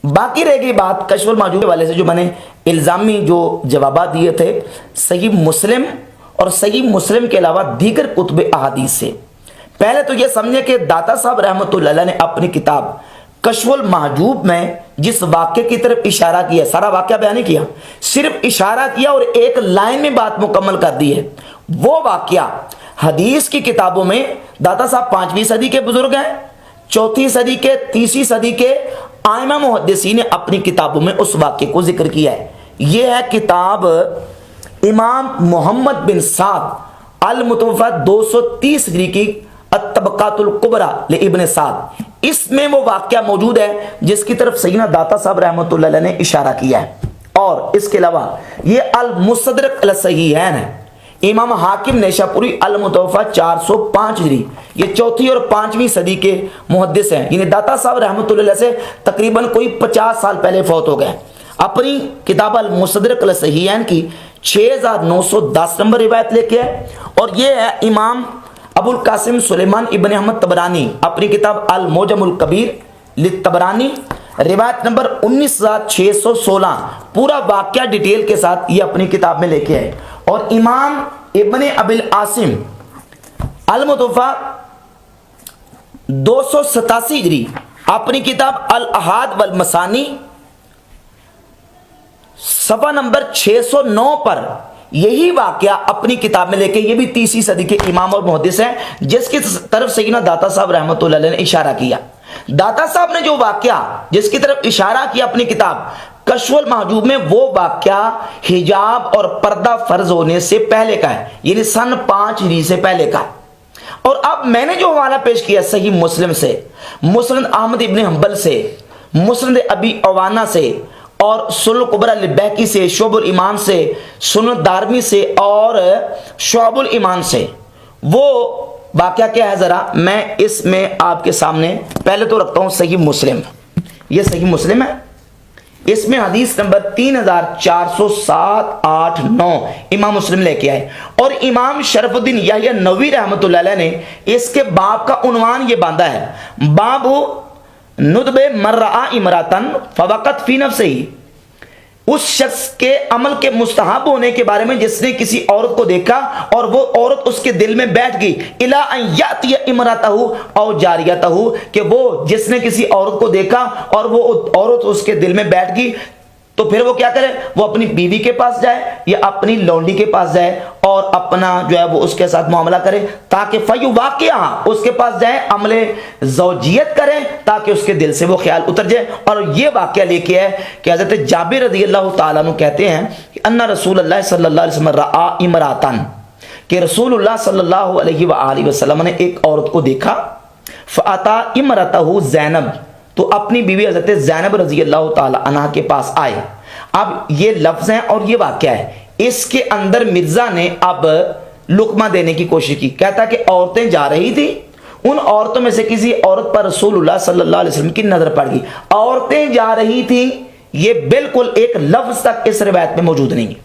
باقی رہ گئی بات کشف المحجوب کے والے سے جو میں نے الزامی جو جوابات دیے تھے صحیح مسلم اور صحیح مسلم کے علاوہ دیگر کتب احادیث سے۔ پہلے تو یہ سمجھے کہ داتا صاحب رحمۃ اللہ علیہ نے اپنی کتاب کشف المحجوب میں جس واقعے کی طرف اشارہ کیا، سارا واقعہ بیان نہیں کیا، صرف اشارہ کیا اور ایک لائن میں بات مکمل کر دی ہے۔ وہ واقعہ حدیث کی کتابوں میں داتا صاحب 5ویں صدی کے بزرگ ہیں، 4تھی صدی کے، 3ری صدی کے ائمہ محدثین نے اپنی کتابوں میں اس واقعے کو ذکر کیا ہے۔ یہ ہے کتاب امام محمد بن سعد المتوفی 230 ہجری کی الطبقات الکبریٰ لابن سعد، اس میں وہ واقعہ موجود ہے جس کی طرف سیدنا داتا صاحب رحمۃ اللہ علیہ نے اشارہ کیا ہے۔ اور اس کے علاوہ یہ المستدرک علی الصحیحین ہے، امام حاکم نیشاپوری المتوفی 405 ہجری، یہ 4تھی اور 5ویں صدی کے محدث ہیں، یعنی داتا صاحب رحمۃ اللہ علیہ سے تقریباً کوئی 50 سال پہلے فوت ہو گئے۔ اپنی کتاب المستدرک علی الصحیحین کی 6910 نمبر روایت لے کے ہے۔ اور یہ ہے امام ابو القاسم سلیمان ابن احمد طبرانی، اپنی کتاب المعجم الکبیر للطبرانی، روایت نمبر 19616، پورا واقعہ ڈیٹیل کے ساتھ یہ اپنی کتاب میں لے کے آئے۔ اور امام ابن ابی العاصم المتوفی 287 ہجری، اپنی کتاب الاحاد والمسانی صفحہ نمبر 609 پر یہی واقعہ اپنی کتاب میں لے کے، یہ بھی 30ویں صدی کے امام اور محدث ہیں جس کی طرف سیدنا داتا صاحب رحمۃ اللہ علیہ نے اشارہ کیا۔ داتا صاحب نے جو واقعہ جس کی طرف اشارہ کیا اپنی کتاب کشف المحجوب میں، وہ واقعہ حجاب اور پردہ فرض ہونے سے پہلے کا ہے، یعنی سن 5 ہجری سے پہلے کا۔ اور اب میں نے جو حوالہ پیش کیا صحیح مسلم سے، مسند احمد ابن حنبل سے، مسند ابی عوانہ سے، اور سنن الکبریٰ للبیہقی سے، شعب الایمان سے، سنن دارمی سے اور شعب الایمان سے، وہ واقعہ کیا ہے ذرا میں اس میں آپ کے سامنے پہلے تو رکھتا ہوں صحیح مسلم۔ یہ صحیح مسلم ہے، اس میں حدیث نمبر 3407 8 9 امام مسلم لے کے آئے۔ اور امام شرف الدین یحییٰ نووی رحمۃ اللہ علیہ نے اس کے باب کا عنوان یہ باندھا ہے، باب ندب من رأى امرأة فوقت فی نفسہ، اس شخص کے عمل کے مستحب ہونے کے بارے میں جس نے کسی عورت کو دیکھا اور وہ عورت اس کے دل میں بیٹھ گئی، الی ان یاتی امرأتہ او جاریتہ، کہ وہ جس نے کسی عورت کو دیکھا اور وہ عورت اس کے دل میں بیٹھ گئی، تو پھر وہ کیا کرے، وہ اپنی بیوی کے پاس جائے یا اپنی لونڈی کے پاس جائے اور اپنا جو ہے وہ اس کے ساتھ معاملہ کرے، تاکہ فیو واقعہ اس کے پاس جائے، عمل زوجیت کریں تاکہ اس کے دل سے وہ خیال اتر جائے۔ اور یہ واقعہ لے کے ہے کہ حضرت جابر رضی اللہ تعالیٰ عنہ کہتے ہیں کہ ان رسول اللہ صلی اللہ علیہ وسلم رأى امرأة، کہ رسول اللہ صلی اللہ علیہ وآلہ وسلم نے ایک عورت کو دیکھا، فأتى امرأته زینب، تو اپنی بیوی حضرت زینب رضی اللہ تعالی عنہ کے پاس آئے۔ اب یہ لفظ ہیں اور یہ واقعہ ہے، اس کے اندر مرزا نے اب لقمہ دینے کی کوشش کی، کہتا کہ عورتیں جا رہی تھی، ان عورتوں میں سے کسی عورت پر رسول اللہ صلی اللہ علیہ وسلم کی نظر پڑ گئی، عورتیں جا رہی تھیں، یہ بالکل ایک لفظ تک اس روایت میں موجود نہیں ہے۔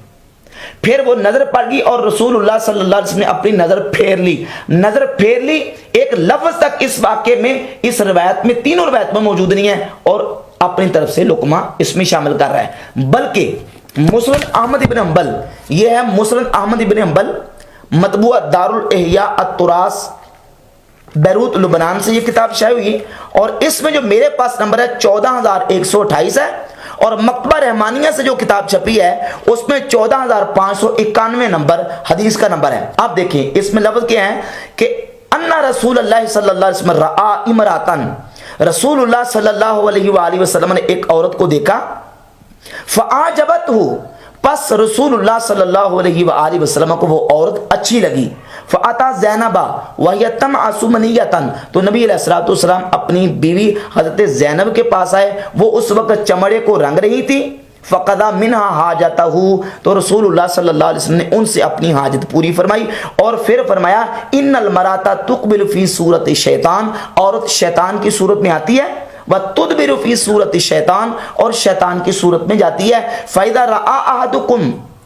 پھر وہ نظر پڑ گئی اور رسول اللہ صلی اللہ علیہ وسلم نے اپنی نظر پھیر لی، ایک لفظ تک اس واقعے میں اس روایت میں، تینوں روایت میں موجود نہیں ہے، اور اپنی طرف سے لقمہ اس میں شامل کر رہا ہے۔ بلکہ مسند احمد ابن حنبل، یہ ہے مسند احمد ابن حنبل، مطبوع دار الاحیاء التراث بیروت لبنان سے یہ کتاب شائع ہوئی، اور اس میں جو میرے پاس نمبر ہے 14128 ہے، اور مکتبہ رحمانیہ سے جو کتاب چھپی ہے اس میں 14591 نمبر حدیث کا نمبر ہے۔ آپ دیکھیں اس میں لفظ کیا ہے کہ ان رسول اللہ صلی اللہ علیہ وسلم رأى امرأة، رسول اللہ صلی اللہ علیہ وآلہ وسلم نے ایک عورت کو دیکھا، فأعجبته، پس رسول اللہ صلی اللہ علیہ وآلہ وسلم کو وہ عورت اچھی لگی، فأتا زینبا وہی تمعص منیۃ، تو نبی علیہ الصلوۃ والسلام اپنی بیوی حضرت زینب کے پاس آئے، وہ اس وقت چمڑے کو رنگ رہی تھی، فقضا منہا حاجتہ، تو رسول اللہ صلی اللہ علیہ وسلم نے ان سے اپنی حاجت پوری فرمائی، اور پھر فرمایا ان المرأۃ تقبل فی صورت شیطان، عورت شیطان کی صورت میں آتی ہے، وتدبر فی صورت شیطان، اور شیطان کی صورت میں جاتی ہے، فاذا رأى احدکم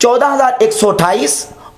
14,128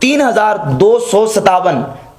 3,257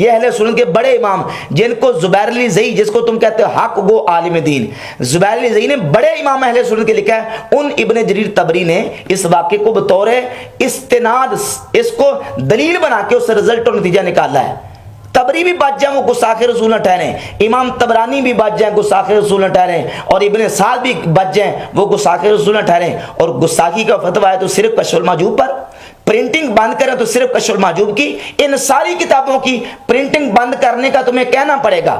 یہ اہل سنت کے بڑے امام جن کو زبیر علی زئی، جس کو تم کہتے ہو حق گو عالم دین، زبیر علی زئی نے بڑے امام اہل سنت کے لکھا ہے، ان ابن جریر طبری نے اس واقعے کو بطور استناد، اس کو دلیل بنا کے اس سے رزلٹ اور نتیجہ نکالا ہے۔ تبری بھی بچ جائیں وہ گستاخ رسول نہ ٹھہریں، امام طبرانی بھی بچ جائیں گستاخ رسول نہ ٹھہریں، اور ابن سعد بھی بچ جائیں وہ گستاخ رسول نہ ٹھہریں۔ اور گستاخی کا فتویٰ ہے تو صرف کشف المحجوب پر، پرنٹنگ بند کریں تو صرف کشف المحجوب کی، ان ساری کتابوں کی پرنٹنگ بند کرنے کا تمہیں کہنا پڑے گا۔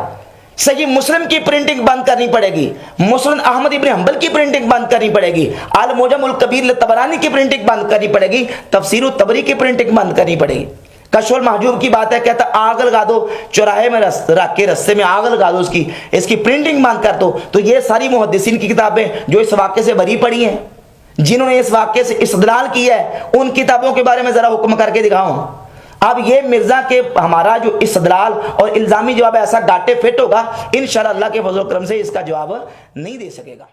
صحیح مسلم کی پرنٹنگ بند کرنی پڑے گی، مسند احمد ابن حنبل کی پرنٹنگ بند کرنی پڑے گی، المعجم الکبیر لطبرانی کی پرنٹنگ بند کرنی پڑے گی، تفسیر الطبری کی پرنٹنگ بند کرنی پڑے گی۔ کشف المحجوب کی بات ہے، کہتا آگ لگا دو چوراہے میں رکھ کے، رستے میں آگ لگا دو، اس کی پرنٹنگ بند کر دو۔ تو یہ ساری محدثین کی کتابیں جو اس واقعے سے بری پڑی ہیں، جنہوں نے اس واقعے سے استدلال کیا ہے، ان کتابوں کے بارے میں ذرا حکم کر کے دکھاؤں۔ اب یہ مرزا کے ہمارا جو استدلال اور الزامی جواب ایسا ڈاٹے فٹ ہوگا، انشاءاللہ اللہ کے فضل و کرم سے اس کا جواب نہیں دے سکے گا۔